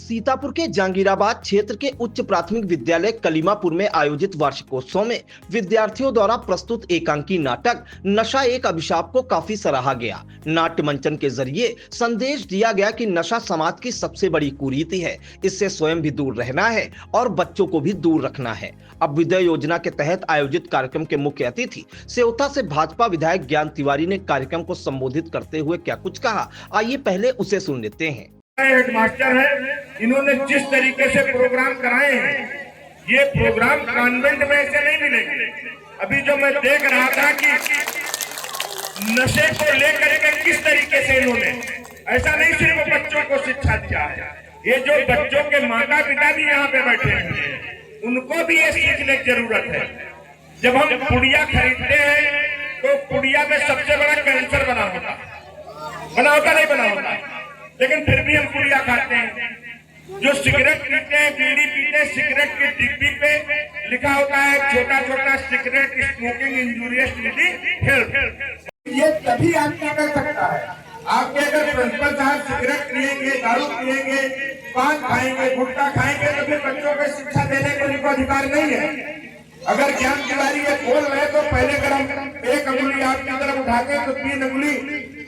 सीतापुर के जहांगीराबाद क्षेत्र के उच्च प्राथमिक विद्यालय कलीमापुर में आयोजित वार्षिकोत्सव में विद्यार्थियों द्वारा प्रस्तुत एकांकी नाटक नशा एक अभिशाप को काफी सराहा गया। नाट्य मंचन के जरिए संदेश दिया गया कि नशा समाज की सबसे बड़ी कुरीति है, इससे स्वयं भी दूर रहना है और बच्चों को भी दूर रखना है। अब विद्या योजना के तहत आयोजित कार्यक्रम के मुख्य अतिथि सेवता से भाजपा विधायक ज्ञान तिवारी ने कार्यक्रम को संबोधित करते हुए क्या कुछ कहा, आइए पहले उसे सुन लेते हैं। हेडमास्टर है, इन्होंने जिस तरीके से प्रोग्राम कराए हैं, ये प्रोग्राम कॉन्वेंट में ऐसे नहीं मिलेंगे। अभी जो मैं देख रहा था कि नशे को लेकर के किस तरीके से इन्होंने ऐसा नहीं सिर्फ बच्चों को शिक्षा दिया है, ये जो बच्चों के माता पिता भी यहाँ पे बैठे हैं उनको भी ये सीखने की जरूरत है। जब हम पुड़िया खरीदते हैं तो पुड़िया में सबसे बड़ा कैंसर बना होता नहीं बना होता, लेकिन फिर भी हम पुड़िया खाते हैं। जो सिगरेट पीते हैं, बीड़ी पीते हैं, सिगरेट की डिब्बी पे लिखा होता है छोटा छोटा cigarette smoking injurious to the health. ये तभी आदमी कर सकता है। आपके अगर प्रिंसिपल साहब सिगरेट पिएंगे, दारू पिएंगे, पान खाएंगे, गुटखा खाएंगे तो फिर बच्चों को शिक्षा देने का उनको अधिकार नहीं है। अगर ज्ञान तिवारी ये बोल रहे तो पहले अगर हम एक अंगुली आपकी तरफ उठाते हैं तो 3 अंगुली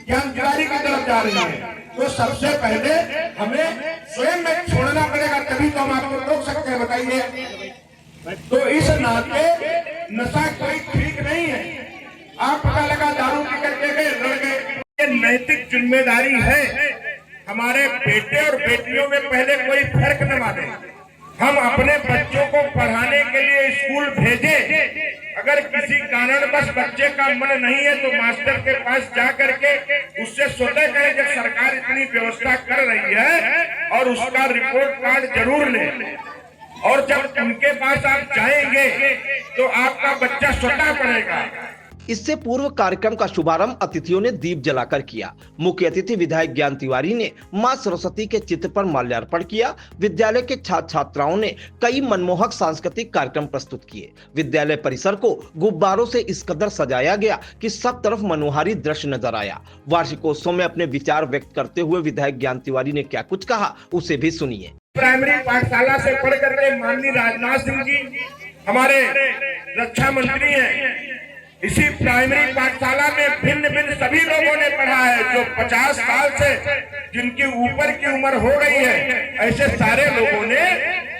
ज्ञान तिवारी की तरफ जा रही है। तो सबसे पहले हमें स्वयं में छोड़ना पड़ेगा, तभी तो हम आपको रोक सकते हैं। बताइए, तो इस नाते नशा कोई ठीक नहीं है। आप पता लगा दारू पी करके गए, लड़ गए, ये नैतिक जिम्मेदारी है। हमारे बेटे और बेटियों में पहले कोई फर्क न माने। हम अपने बच्चों को पढ़ाने के लिए स्कूल भेजें। अगर किसी कारणवश बच्चे का मन नहीं है तो मास्टर के पास जा करके उससे स्वतः कहें जब सरकार इतनी व्यवस्था कर रही है, और उसका रिपोर्ट कार्ड जरूर लें। और जब उनके पास आप जाएंगे तो आपका बच्चा स्वतः पढ़ेगा। इससे पूर्व कार्यक्रम का शुभारंभ अतिथियों ने दीप जलाकर किया। मुख्य अतिथि विधायक ज्ञान तिवारी ने मां सरस्वती के चित्र पर माल्यार्पण किया। विद्यालय के छात्र छात्राओं ने कई मनमोहक सांस्कृतिक कार्यक्रम प्रस्तुत किए। विद्यालय परिसर को गुब्बारों से इस कदर सजाया गया कि सब तरफ मनोहारी दृश्य नजर आया। वार्षिकोत्सव में अपने विचार व्यक्त करते हुए विधायक ज्ञान तिवारी ने क्या कुछ कहा, उसे भी सुनिए। प्राइमरी पाठशाला से पढ़ करके माननीय राजनाथ सिंह जी हमारे रक्षा मंत्री हैं। इसी प्राइमरी पाठशाला में भिन्न भिन्न सभी लोगों ने पढ़ा है। जो 50 साल से जिनकी ऊपर की उम्र हो गई है, ऐसे सारे लोगों ने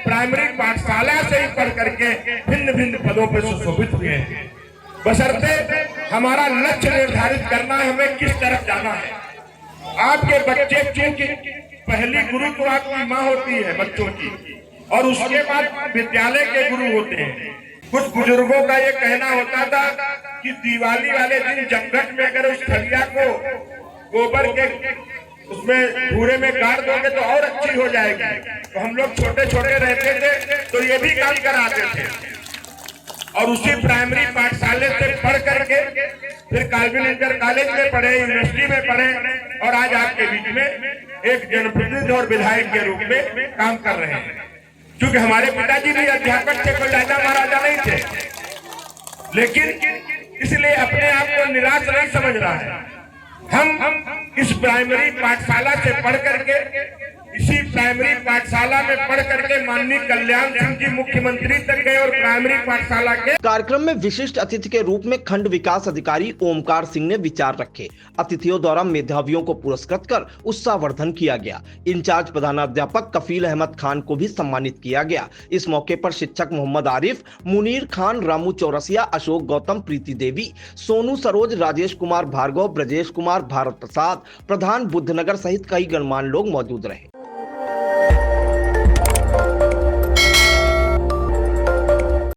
प्राइमरी पाठशाला से ही पढ़ करके भिन्न भिन्न पदों पर सुशोभित हुए हैं। बशर्ते हमारा लक्ष्य निर्धारित करना है, हमें किस तरफ जाना है। आपके बच्चे चूंकि पहली गुरु तो आपकी माँ होती है बच्चों की, और उसके बाद विद्यालय के गुरु होते हैं। कुछ बुजुर्गों का ये कहना होता था कि दिवाली वाले दिन जमघट में अगर उस थलिया को गोबर के उसमें भूरे में गाड़ दोगे तो और अच्छी हो जाएगी। तो हम लोग छोटे छोटे रहते थे तो ये भी काम कराते थे, और उसी प्राइमरी पाठशाले से पढ़ करके फिर काल्विन इंटर कॉलेज में पढ़े, यूनिवर्सिटी में पढ़े, और आज आपके बीच में एक जनप्रतिनिधि और विधायक के रूप में काम कर रहे हैं। क्योंकि हमारे पिताजी भी अध्यापक थे, कोई राजा महाराजा नहीं थे, लेकिन इसलिए अपने आप को निराश नहीं समझ रहा है। हम इस प्राइमरी पाठशाला से पढ़ करके, इसी प्राइमरी पाठशाला में पढ़ करके माननीय कल्याण सिंह जी मुख्यमंत्री तक गए, और प्राइमरी पाठशाला के कार्यक्रम में विशिष्ट अतिथि के रूप में खंड विकास अधिकारी ओमकार सिंह ने विचार रखे। अतिथियों द्वारा मेधावियों को पुरस्कृत कर उत्साहवर्धन किया गया। इंचार्ज प्रधानाध्यापक कफील अहमद खान को भी सम्मानित किया गया। इस मौके पर शिक्षक मोहम्मद आरिफ, मुनीर खान, रामू चौरसिया, अशोक गौतम, प्रीति देवी, सोनू सरोज, राजेश कुमार भार्गव, ब्रजेश कुमार, भारत प्रसाद, प्रधान बुद्धनगर सहित कई गणमान्य लोग मौजूद रहे।